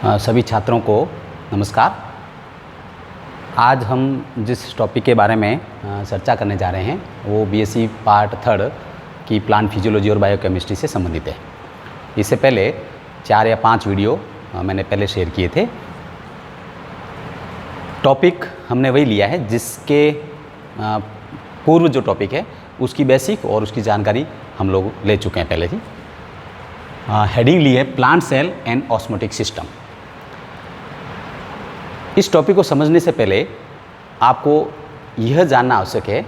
सभी छात्रों को नमस्कार। आज हम जिस टॉपिक के बारे में चर्चा करने जा रहे हैं वो बीएससी पार्ट 3 की प्लांट फिजियोलॉजी और बायोकेमिस्ट्री से संबंधित है। इससे पहले 4 या 5 वीडियो मैंने पहले शेयर किए थे। टॉपिक हमने वही लिया है जिसके पूर्व जो टॉपिक है उसकी बेसिक और उसकी जानकारी हम लोग ले चुके हैं पहले ही। हेडिंग ली है plant cell and osmotic system. इस टॉपिक को समझने से पहले आपको यह जानना आवश्यक है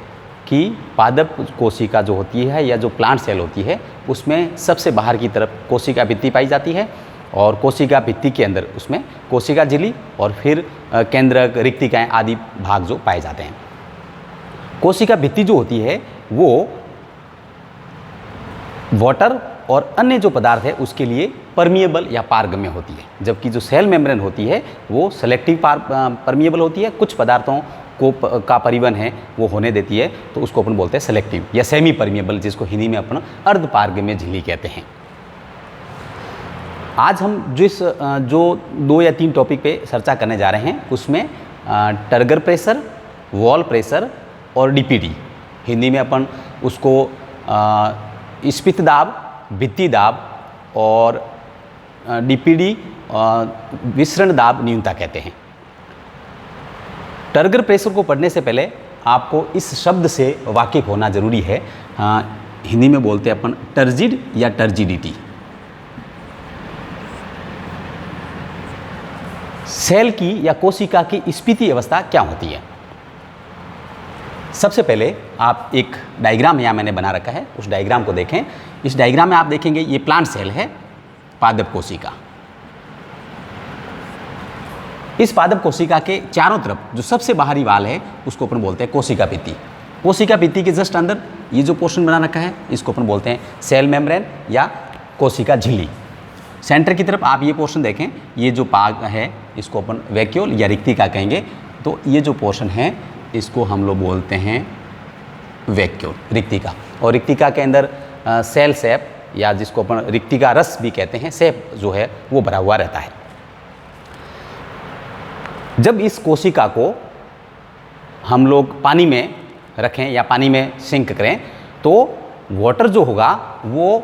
कि पादप कोशिका जो होती है या जो प्लांट सेल होती है उसमें सबसे बाहर की तरफ कोशिका भित्ति पाई जाती है और कोशिका भित्ति के अंदर उसमें कोशिका झिल्ली और फिर केंद्रक, रिक्तिकाएँ आदि भाग जो पाए जाते हैं। कोशिका भित्ति जो होती है वो वाटर और अन्य जो पदार्थ है उसके लिए परमिएबल या पारगम्य होती है, जबकि जो सेल मेम्ब्रेन होती है वो सेलेक्टिव परमिएबल होती है। कुछ पदार्थों को का परिवहन है वो होने देती है, तो उसको अपन बोलते हैं सेलेक्टिव या सेमी परमिएबल, जिसको हिंदी में अपन अर्ध पारगम्य झिल्ली कहते हैं। आज हम जो 2 या 3 टॉपिक पे चर्चा करने जा रहे हैं उसमें टर्गर प्रेशर, वॉल प्रेशर और डीपीडी, हिंदी में अपन उसको स्फीत दाब, भित्ति दाब और डीपीडी विसरण दाब न्यूनता कहते हैं। टर्गर प्रेशर को पढ़ने से पहले आपको इस शब्द से वाकिफ होना जरूरी है। हिंदी में बोलते हैं अपन टर्जिड या टर्जिडिटी। सेल की या कोशिका की स्फीति अवस्था क्या होती है? सबसे पहले आप एक डायग्राम यहाँ मैंने बना रखा है, उस डायग्राम को देखें। इस डायग्राम में आप देखेंगे ये प्लांट सेल है, पादप कोशिका। इस पादप कोशिका के चारों तरफ जो सबसे बाहरी वाल है उसको अपन बोलते हैं कोशिका भित्ति। कोशिका भित्ति के जस्ट अंदर ये जो पोर्शन बना रखा है इसको अपन बोलते हैं सेल मेम्ब्रेन या कोशिका झिल्ली। सेंटर की तरफ आप ये पोर्शन देखें, ये जो भाग है इसको अपन वैक्यूल या रिक्तिका कहेंगे। तो ये जो पोर्शन है इसको हम लोग बोलते हैं वैक्यूल, रिक्तिका। और रिक्तिका के अंदर सेल सेप या जिसको अपन रिक्तिका रस भी कहते हैं, सेप जो है वो भरा हुआ रहता है। जब इस कोशिका को हम लोग पानी में रखें या पानी में सिंक करें तो वाटर जो होगा वो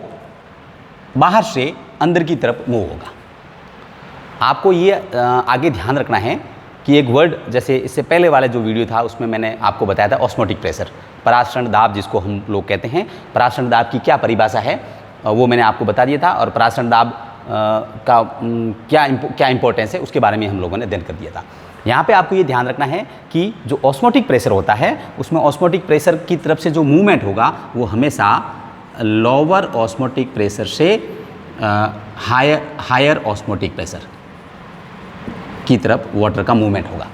बाहर से अंदर की तरफ मूव होगा। आपको ये आगे ध्यान रखना है कि एक वर्ड, जैसे इससे पहले वाले जो वीडियो था उसमें मैंने आपको बताया था ऑस्मोटिक प्रेशर, परासरण दाब जिसको हम लोग कहते हैं। परासरण दाब की क्या परिभाषा है वो मैंने आपको बता दिया था, और परासरण दाब का क्या इंपॉर्टेंस है उसके बारे में हम लोगों ने अध्ययन कर दिया था। यहाँ पे आपको ये ध्यान रखना है कि जो ऑस्मोटिक प्रेशर होता है उसमें ऑस्मोटिक प्रेशर की तरफ से जो मूवमेंट होगा वो हमेशा लोअर ऑस्मोटिक प्रेशर से हायर ऑस्मोटिक प्रेशर की तरफ वाटर का मूवमेंट होगा।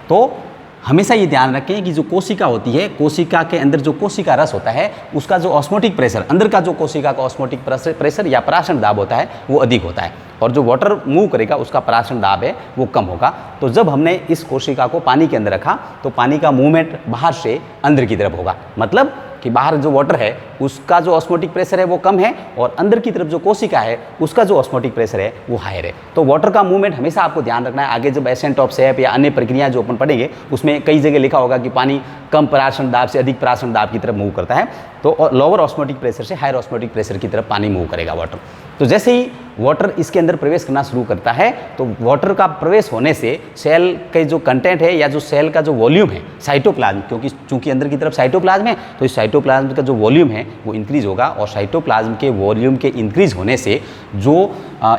तो हमेशा ये ध्यान रखें कि जो कोशिका होती है, कोशिका के अंदर जो कोशिका रस होता है उसका जो ऑस्मोटिक प्रेशर, अंदर का जो कोशिका का ऑस्मोटिक प्रेशर या परासरण दाब होता है वो अधिक होता है, और जो वाटर मूव करेगा उसका परासरण दाब है वो कम होगा। तो जब हमने इस कोशिका को पानी के अंदर रखा तो पानी का मूवमेंट बाहर से अंदर की तरफ होगा, मतलब कि बाहर जो वाटर है उसका जो ऑस्मोटिक प्रेशर है वो कम है और अंदर की तरफ जो कोशिका है उसका जो ऑस्मोटिक प्रेशर है वो हायर है। तो वाटर का मूवमेंट हमेशा आपको ध्यान रखना है। आगे जब एसेंट ऑफ सेप या अन्य प्रक्रिया जो अपन पढ़ेंगे उसमें कई जगह लिखा होगा कि पानी कम परासरण दाब से अधिक परासरण दाब की तरफ मूव करता है, तो लोअर ऑस्मोटिक प्रेशर से हायर ऑस्मोटिक प्रेशर की तरफ पानी मूव करेगा वाटर। तो जैसे ही वाटर इसके अंदर प्रवेश करना शुरू करता है तो वाटर का प्रवेश होने से सेल के जो कंटेंट है या जो सेल का जो वॉल्यूम है, साइटोप्लाज्म, क्योंकि चूंकि अंदर की तरफ साइटोप्लाज्म है तो इस साइटोप्लाज्म का जो वॉल्यूम है वो इंक्रीज होगा, और साइटोप्लाज्म के वॉल्यूम के इंक्रीज होने से जो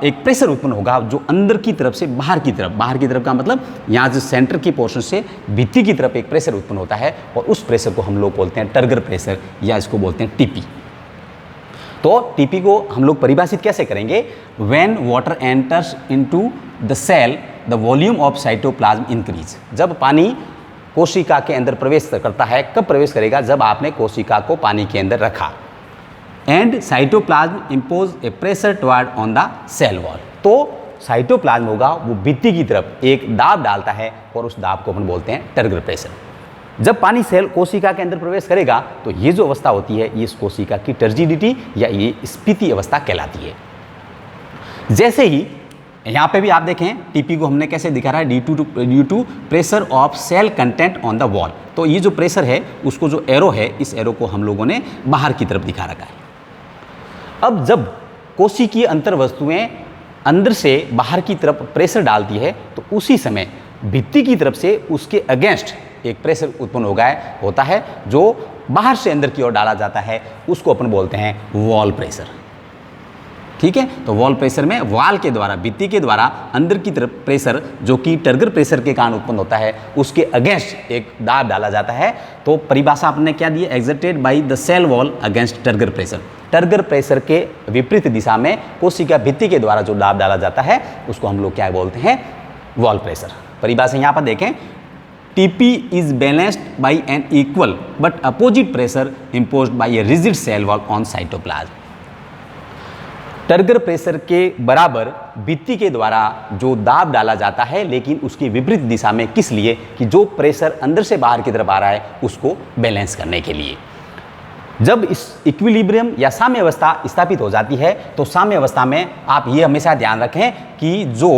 एक प्रेशर उत्पन्न होगा जो अंदर की तरफ से बाहर की तरफ का मतलब यहाँ जो सेंटर की पोर्शन से भित्ति की तरफ एक प्रेशर उत्पन्न होता है, और उस प्रेशर को हम लोग बोलते हैं टर्गर प्रेशर या इसको बोलते हैं टीपी। तो टीपी को हम लोग परिभाषित कैसे करेंगे? When water enters into the cell the volume of cytoplasm increase. जब पानी कोशिका के अंदर प्रवेश करता है, कब प्रवेश करेगा? जब आपने कोशिका को पानी के अंदर रखा। And cytoplasm impose a pressure toward on the cell wall. तो साइटोप्लाज्म होगा वो भित्ति की तरफ एक दाब डालता है और उस दाब को अपन बोलते हैं टर्गर प्रेशर। जब पानी सेल कोशिका के अंदर प्रवेश करेगा तो ये जो अवस्था होती है ये इस कोशिका की टर्जिडिटी या ये स्फीति अवस्था कहलाती है। जैसे ही यहाँ पे भी आप देखें टीपी को हमने कैसे दिखा रहा है, due to pressure of cell content on the wall. तो ये जो प्रेशर है उसको जो एरो है, इस एरो को हम लोगों ने बाहर की तरफ दिखा रखा है। अब जब कोशिकीय अंतर वस्तुएं अंदर से बाहर की तरफ प्रेशर डालती है तो उसी समय भित्ति की तरफ से उसके अगेंस्ट एक प्रेशर उत्पन्न होता है जो बाहर से अंदर की ओर डाला जाता है, उसको अपन बोलते हैं वॉल प्रेशर। ठीक है, तो वॉल प्रेशर में वॉल के द्वारा, भित्ति के द्वारा अंदर की तरफ प्रेशर जो कि टर्गर प्रेशर के कारण उत्पन्न होता है, उसके अगेंस्ट एक दाब डाला जाता है। तो परिभाषा आपने क्या दी है, exerted by the cell wall against turgor pressure. Turgor pressure के विपरीत दिशा में कोशिका भित्ति के द्वारा जो दाब डाला जाता है उसको हम लोग क्या बोलते हैं, वॉल प्रेशर। परिभाषा यहाँ पर देखें, TP is balanced by an equal but opposite pressure imposed by a rigid cell wall on cytoplasm. Turgor pressure के बराबर भित्ति के द्वारा जो दाब डाला जाता है, लेकिन उसकी विपरीत दिशा में, किस लिए, कि जो प्रेशर अंदर से बाहर की तरफ आ रहा है उसको बैलेंस करने के लिए। जब इस इक्विलिब्रियम या साम्य अवस्था स्थापित हो जाती है तो साम्य अवस्था में आप ये हमेशा ध्यान रखें कि जो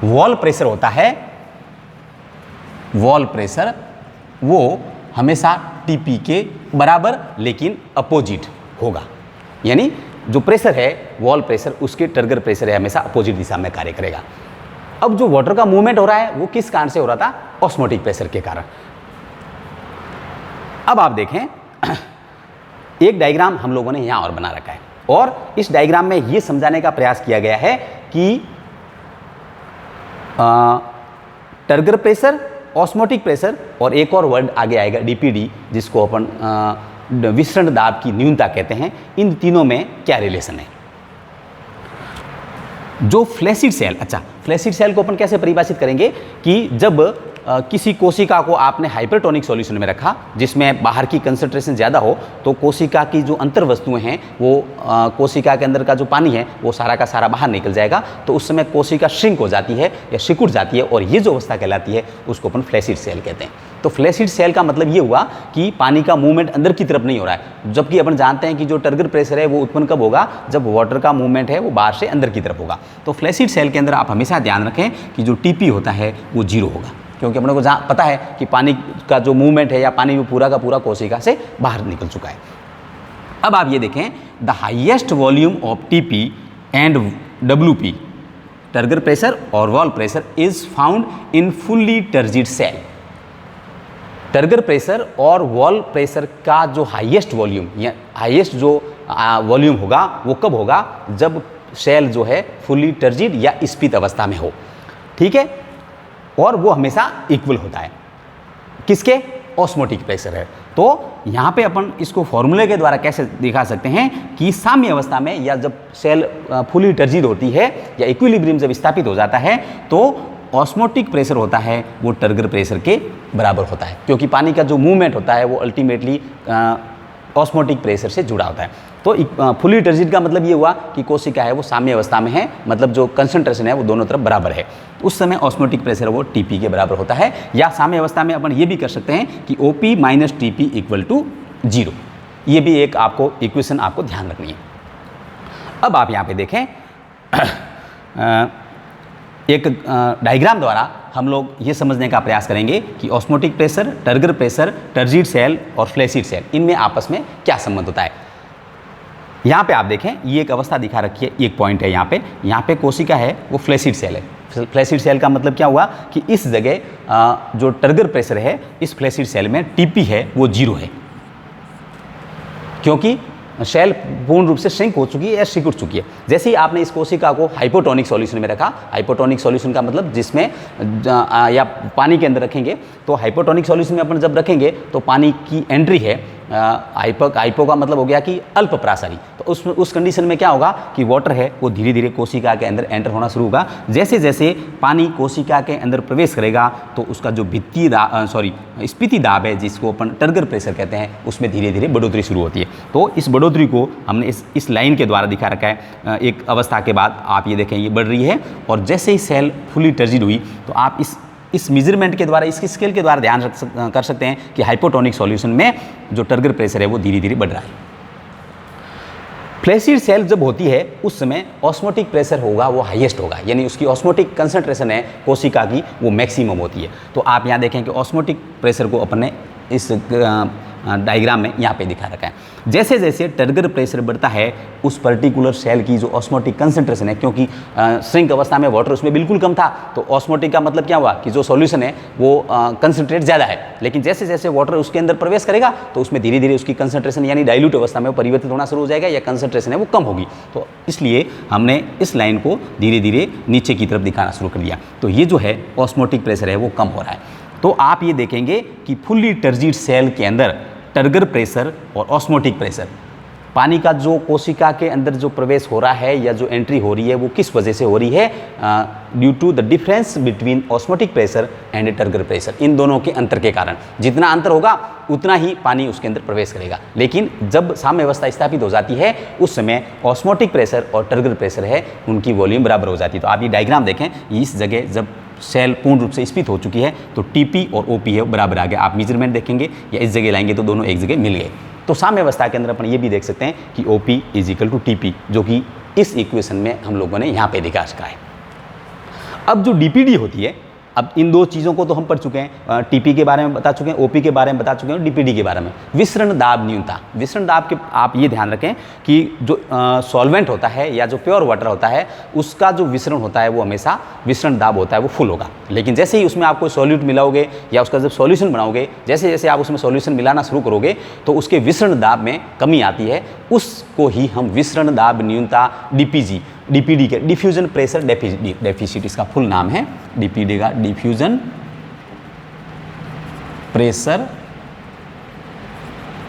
वॉल प्रेशर होता है, वॉल प्रेशर वो हमेशा टीपी के बराबर लेकिन अपोजिट होगा। यानी जो प्रेशर है वॉल प्रेशर, उसके टर्गर प्रेशर है हमेशा अपोजिट दिशा में कार्य करेगा। अब जो वाटर का मूवमेंट हो रहा है वो किस कारण से हो रहा था, ऑस्मोटिक प्रेशर के कारण। अब आप देखें एक डायग्राम हम लोगों ने यहां और बना रखा है और इस डायग्राम में ये समझाने का प्रयास किया गया है कि टर्गर प्रेशर, ऑस्मोटिक प्रेशर और एक और वर्ड आगे आएगा डीपीडी, जिसको अपन विसरण दाब की न्यूनता कहते हैं। इन तीनों में क्या रिलेशन है। जो फ्लैसिड सेल, अच्छा फ्लैसिड सेल को अपन कैसे परिभाषित करेंगे कि जब किसी कोशिका को आपने हाइपरटोनिक सॉल्यूशन में रखा जिसमें बाहर की कंसंट्रेशन ज़्यादा हो, तो कोशिका की जो अंतर वस्तुएं हैं वो कोशिका के अंदर का जो पानी है वो सारा का सारा बाहर निकल जाएगा। तो उस समय कोशिका श्रिंक हो जाती है या सिकुड़ जाती है और ये जो अवस्था कहलाती है उसको अपन फ्लैसिड सेल कहते हैं। तो फ्लैसिड सेल का मतलब ये हुआ कि पानी का मूवमेंट अंदर की तरफ नहीं हो रहा है, जबकि अपन जानते हैं कि जो टर्गर प्रेशर है वो उत्पन्न कब होगा, जब वाटर का मूवमेंट है वो बाहर से अंदर की तरफ होगा। तो फ्लैसिड सेल के अंदर आप हमेशा ध्यान रखें कि जो टीपी होता है वो 0 होगा, क्योंकि अपने को पता है कि पानी का जो मूवमेंट है या पानी पूरा का पूरा कोशिका से बाहर निकल चुका है। अब आप ये देखें, the highest volume of TP and WP, turgor pressure और wall pressure, is found in fully turgid cell. Turgor pressure और वॉल प्रेशर का जो हाईएस्ट वॉल्यूम या हाईएस्ट जो वॉल्यूम होगा वो कब होगा, जब सेल जो है फुल्ली टर्जिड या स्फीत अवस्था में हो। ठीक है, और वो हमेशा इक्वल होता है किसके, ऑस्मोटिक प्रेशर है। तो यहाँ पे अपन इसको फॉर्मूले के द्वारा कैसे दिखा सकते हैं कि साम्य अवस्था में या जब सेल फुली टर्जिड होती है या इक्विलिब्रियम जब स्थापित हो जाता है तो ऑस्मोटिक प्रेशर होता है वो टर्गर प्रेशर के बराबर होता है, क्योंकि पानी का जो मूवमेंट होता है वो अल्टीमेटली ऑस्मोटिक प्रेशर से जुड़ा होता है। तो फुली टर्जिड का मतलब ये हुआ कि कोशिका है वो साम्य अवस्था में है, मतलब जो कंसंट्रेशन है वो दोनों तरफ बराबर है, उस समय ऑस्मोटिक प्रेशर वो टीपी के बराबर होता है। या साम्य अवस्था में अपन ये भी कर सकते हैं कि OP minus TP equal to 0। ये भी एक आपको इक्वेशन आपको ध्यान रखनी है। अब आप यहाँ पे देखें एक डायग्राम द्वारा हम लोग ये समझने का प्रयास करेंगे कि osmotic pressure, turgor pressure, turgid cell और फ्लैसिड सेल, इनमें आपस में क्या संबंध होता है। यहाँ पे आप देखें ये एक अवस्था दिखा रखी है, एक पॉइंट है यहाँ पे कोशिका है वो फ्लैसिड सेल है। फ्लैसिड सेल का मतलब क्या हुआ कि इस जगह जो टर्गर प्रेशर है इस फ्लैसिड सेल में टीपी है वो 0 है, क्योंकि सेल पूर्ण रूप से श्रिंक हो चुकी है या सिकुड़ चुकी है। जैसे ही आपने इस कोशिका को हाइपोटोनिक सॉल्यूशन में रखा, हाइपोटोनिक सॉल्यूशन का मतलब जिसमें या पानी के अंदर रखेंगे, तो हाइपोटोनिक सॉल्यूशन में अपन जब रखेंगे तो पानी की एंट्री है, हाइपो का मतलब हो गया कि अल्प प्रासारी। तो उस कंडीशन में क्या होगा कि वाटर है वो धीरे धीरे कोशिका के अंदर एंटर होना शुरू होगा। जैसे जैसे पानी कोशिका के अंदर प्रवेश करेगा तो उसका जो स्फीति दाब है जिसको अपन टर्गर प्रेशर कहते हैं, उसमें धीरे धीरे बढ़ोतरी शुरू होती है। तो इस बढ़ोतरी को हमने इस लाइन के द्वारा दिखा रखा है। एक अवस्था के बाद आप ये देखें ये बढ़ रही है, और जैसे ही सेल फुली टर्जिड हुई तो आप इस मेजरमेंट के द्वारा, इस स्केल के द्वारा ध्यान कर सकते हैं कि हाइपोटोनिक सॉल्यूशन में जो टर्गर प्रेशर है वो धीरे धीरे बढ़ रहा है। फ्लैसिड सेल जब होती है उस समय ऑस्मोटिक प्रेशर होगा वो हाईएस्ट होगा, यानी उसकी ऑस्मोटिक कंसंट्रेशन है कोशिका की वो मैक्सिमम होती है। तो आप यहाँ देखें कि ऑस्मोटिक प्रेशर को अपन ने इस डायग्राम में यहाँ पे दिखा रखा है। जैसे जैसे टर्गर प्रेशर बढ़ता है उस पर्टिकुलर सेल की जो ऑस्मोटिक कंसंट्रेशन है, क्योंकि श्रिंक अवस्था में वाटर उसमें बिल्कुल कम था, तो ऑस्मोटिक का मतलब क्या हुआ कि जो सॉल्यूशन है वो कंसंट्रेट ज़्यादा है, लेकिन जैसे जैसे वाटर उसके अंदर प्रवेश करेगा तो उसमें धीरे धीरे उसकी कंसंट्रेशन यानी डाइल्यूट अवस्था में वो परिवर्तित होना शुरू हो जाएगा या कंसंट्रेशन है वो कम होगी। तो इसलिए हमने इस लाइन को धीरे धीरे नीचे की तरफ दिखाना शुरू कर दिया। तो ये जो है ऑस्मोटिक प्रेशर है वो कम हो रहा है। तो आप ये देखेंगे कि फुल्ली टर्जिड सेल के अंदर टर्गर प्रेशर और ऑस्मोटिक प्रेशर, पानी का जो कोशिका के अंदर जो प्रवेश हो रहा है या जो एंट्री हो रही है वो किस वजह से हो रही है, due to the difference between osmotic pressure and turgor pressure. इन दोनों के अंतर के कारण, जितना अंतर होगा उतना ही पानी उसके अंदर प्रवेश करेगा। लेकिन जब साम्य अवस्था स्थापित हो जाती है उस समय ऑस्मोटिक प्रेशर और टर्गर प्रेशर है उनकी वॉल्यूम बराबर हो जाती है। तो आप ये डायग्राम देखें, इस जगह जब सेल पूर्ण रूप से स्फीत हो चुकी है तो टीपी और ओपी है बराबर आ गया। आप मेजरमेंट देखेंगे या इस जगह लाएंगे तो दोनों एक जगह मिल गए। तो साम्य अवस्था के अंदर अपन ये भी देख सकते हैं कि OP is equal to TP, जो कि इस इक्वेशन में हम लोगों ने यहाँ पे दिखा रखा है। अब जो डीपीडी होती है, अब इन दो चीज़ों को तो हम पढ़ चुके हैं, टीपी के बारे में बता चुके हैं, ओपी के बारे में बता चुके हैं, डीपीडी के बारे में। विसरण दाब न्यूनता, विसरण दाब के आप ये ध्यान रखें कि जो सॉल्वेंट होता है या जो प्योर वाटर होता है उसका जो विसरण होता है वो हमेशा विसरण दाब होता है वो फुल होगा। लेकिन जैसे ही उसमें आप कोई सॉल्यूट मिलाओगे या उसका जब सॉल्यूशन बनाओगे, जैसे जैसे आप उसमें सॉल्यूशन मिलाना शुरू करोगे तो उसके विसरण दाब में कमी आती है, उसको ही हम विसरण दाब न्यूनता डीपीजी, डीपीडी के डिफ्यूजन प्रेशर डेफिसिट इसका फुल नाम है, डीपीडी का डिफ्यूजन प्रेशर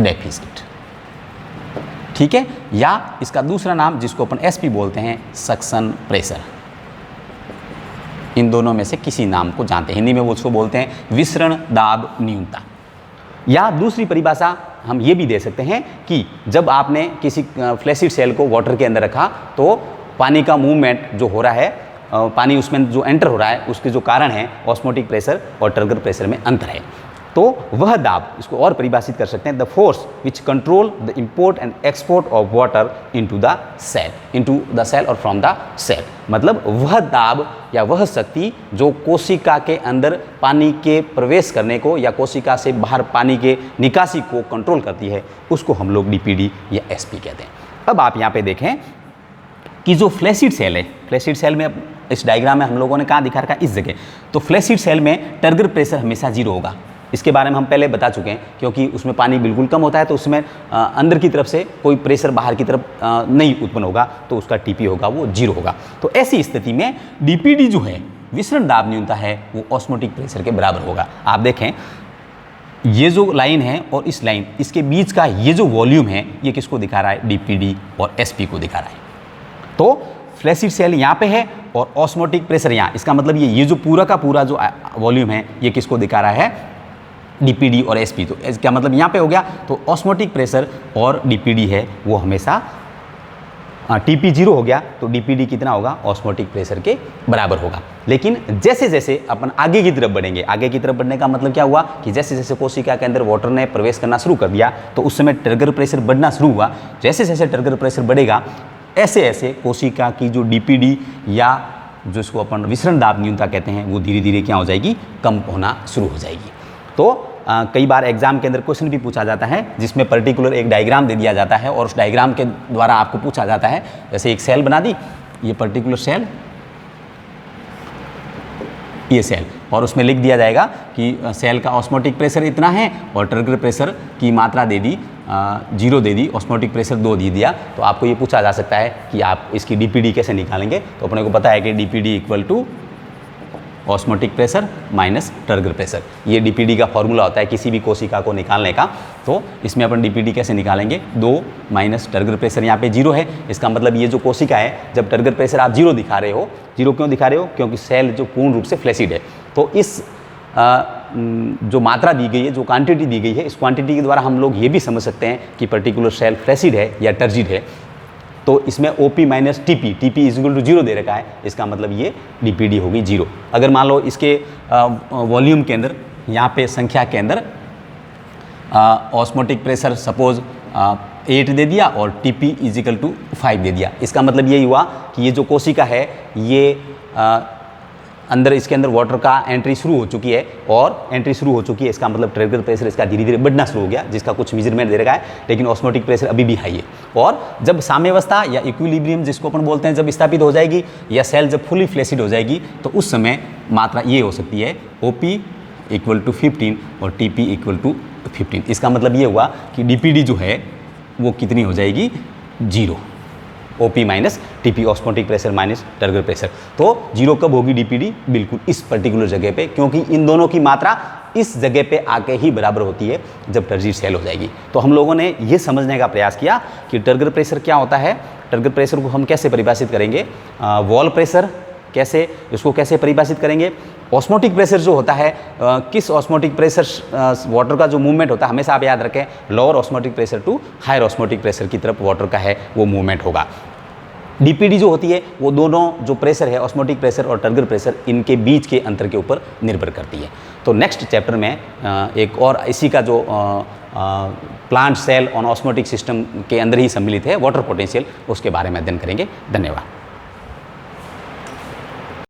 डेफिसिट, ठीक है। या इसका दूसरा नाम जिसको अपन एसपी बोलते हैं, सक्शन प्रेशर। इन दोनों में से किसी नाम को जानते हैं, हिंदी में वो उसको बोलते हैं विसरण दाब न्यूनता। या दूसरी परिभाषा हम ये भी दे सकते हैं कि जब आपने किसी फ्लैसिड सेल को वाटर के अंदर रखा तो पानी का मूवमेंट जो हो रहा है, पानी उसमें जो एंटर हो रहा है उसके जो कारण है ऑस्मोटिक प्रेशर और टर्गर प्रेशर में अंतर है। तो वह दाब, इसको और परिभाषित कर सकते हैं, the force which control the import and export of water into the cell और फ्रॉम द सेल। मतलब वह दाब या वह शक्ति जो कोशिका के अंदर पानी के प्रवेश करने को या कोशिका से बाहर पानी के निकासी को कंट्रोल करती है, उसको हम लोग डीपीडी या एसपी कहते हैं। अब आप यहाँ पे देखें कि जो फ्लैसिड सेल है, फ्लैसिड सेल में इस डायग्राम में हम लोगों ने कहाँ दिखा रखा है, इस जगह। तो फ्लैसिड सेल में टर्गर प्रेशर हमेशा जीरो होगा, इसके बारे में हम पहले बता चुके हैं, क्योंकि उसमें पानी बिल्कुल कम होता है तो उसमें अंदर की तरफ से कोई प्रेशर बाहर की तरफ नहीं उत्पन्न होगा, तो उसका टीपी होगा वो जीरो होगा। तो ऐसी स्थिति में डीपीडी जो है, विसरण दाब न्यूनता है, वो ऑस्मोटिक प्रेशर के बराबर होगा। आप देखें ये जो लाइन है और इस लाइन, इसके बीच का ये जो वॉल्यूम है ये किसको दिखा रहा है, डीपीडी और एसपी को दिखा रहा है। तो फ्लैसिड सेल यहाँ पे है और ऑस्मोटिक प्रेशर यहाँ, इसका मतलब ये जो पूरा का पूरा जो वॉल्यूम है ये किसको दिखा रहा है, डीपीडी और एसपी। तो इसका मतलब यहाँ पे हो गया। तो ऑस्मोटिक प्रेशर और डीपीडी है वो हमेशा टीपी जीरो हो गया तो डीपीडी कितना होगा, ऑस्मोटिक प्रेशर के बराबर होगा। लेकिन जैसे जैसे अपन आगे की तरफ बढ़ेंगे, आगे की तरफ बढ़ने का मतलब क्या हुआ कि जैसे जैसे कोशिका के अंदर वाटर ने प्रवेश करना शुरू कर दिया तो उस समय टर्गर प्रेशर बढ़ना शुरू हुआ। जैसे जैसे टर्गर प्रेशर बढ़ेगा ऐसे ऐसे कोशिका की जो डीपीडी या जो इसको अपन विसरण दाब न्यूनता कहते हैं वो धीरे धीरे क्या हो जाएगी, कम होना शुरू हो जाएगी। तो कई बार एग्जाम के अंदर क्वेश्चन भी पूछा जाता है जिसमें पर्टिकुलर एक डायग्राम दे दिया जाता है और उस डायग्राम के द्वारा आपको पूछा जाता है, जैसे एक सेल बना दी, ये पर्टिकुलर सेल, ये सेल, और उसमें लिख दिया जाएगा कि सेल का ऑस्मोटिक प्रेशर इतना है और टर्गर प्रेशर की मात्रा दे दी 0 दे दी, ऑस्मोटिक प्रेशर 2 दे दिया। तो आपको ये पूछा जा सकता है कि आप इसकी डीपीडी कैसे निकालेंगे। तो अपने को पता है कि DPD equal to osmotic pressure minus turgor pressure, ये डीपीडी का फॉर्मूला होता है किसी भी कोशिका को निकालने का। तो इसमें अपन डीपीडी कैसे निकालेंगे, 2 माइनस टर्गर प्रेशर, यहाँ पे 0 है, इसका मतलब ये जो कोशिका है जब टर्गर प्रेशर आप 0 दिखा रहे हो, 0 क्यों दिखा रहे हो, क्योंकि सेल जो पूर्ण रूप से फ्लैसिड है। तो इस जो मात्रा दी गई है, जो क्वांटिटी दी गई है, इस क्वांटिटी के द्वारा हम लोग ये भी समझ सकते हैं कि पर्टिकुलर सेल फ्लैसिड है या टर्जिड है। तो इसमें OP minus TP, TP is equal to 0 दे रखा है, इसका मतलब ये DPD होगी 0। अगर मान लो इसके वॉल्यूम के अंदर, यहाँ पे संख्या के अंदर ऑस्मोटिक प्रेशर सपोज 8 दे दिया और TP इजिकल टू 5 दे दिया। इसका मतलब यही हुआ कि ये जो कोशिका है ये अंदर इसके अंदर वाटर का एंट्री शुरू हो चुकी है और एंट्री शुरू हो चुकी है, इसका मतलब ट्रिगर प्रेशर इसका धीरे धीरे बढ़ना शुरू हो गया, जिसका कुछ मेजरमेंट दे रखा है, लेकिन ऑस्मोटिक प्रेशर अभी भी हाई है। और जब साम्यावस्था या इक्विलिब्रियम जिसको अपन बोलते हैं जब स्थापित हो जाएगी या सेल जब फुली फ्लैसिड हो जाएगी तो उस समय मात्रा ये हो सकती है OP इक्वल टू 15 और TP इक्वल टू 15। इसका मतलब ये हुआ कि DPD जो है वो कितनी हो जाएगी, 0। OP minus TP osmotic pressure minus turgor pressure. तो 0 कब होगी DPD, बिल्कुल इस पर्टिकुलर जगह पे, क्योंकि इन दोनों की मात्रा इस जगह पे आके ही बराबर होती है जब टर्जिट सेल हो जाएगी। तो हम लोगों ने ये समझने का प्रयास किया कि टर्गर प्रेशर क्या होता है, टर्गर प्रेशर को हम कैसे परिभाषित करेंगे, वॉल प्रेशर कैसे, इसको कैसे परिभाषित करेंगे, ऑस्मोटिक प्रेशर जो होता है किस ऑस्मोटिक प्रेशर वाटर का जो मूवमेंट होता है, हमेशा आप याद रखें lower osmotic pressure to higher osmotic pressure की तरफ वाटर का है वो मूवमेंट होगा। DPD जो होती है वो दोनों जो प्रेशर है ऑस्मोटिक प्रेशर और टर्गर प्रेशर इनके बीच के अंतर के ऊपर निर्भर करती है। तो नेक्स्ट चैप्टर में एक और इसी का जो plant cell on osmotic system के अंदर ही सम्मिलित है वाटर पोटेंशियल, उसके बारे में अध्ययन करेंगे। धन्यवाद।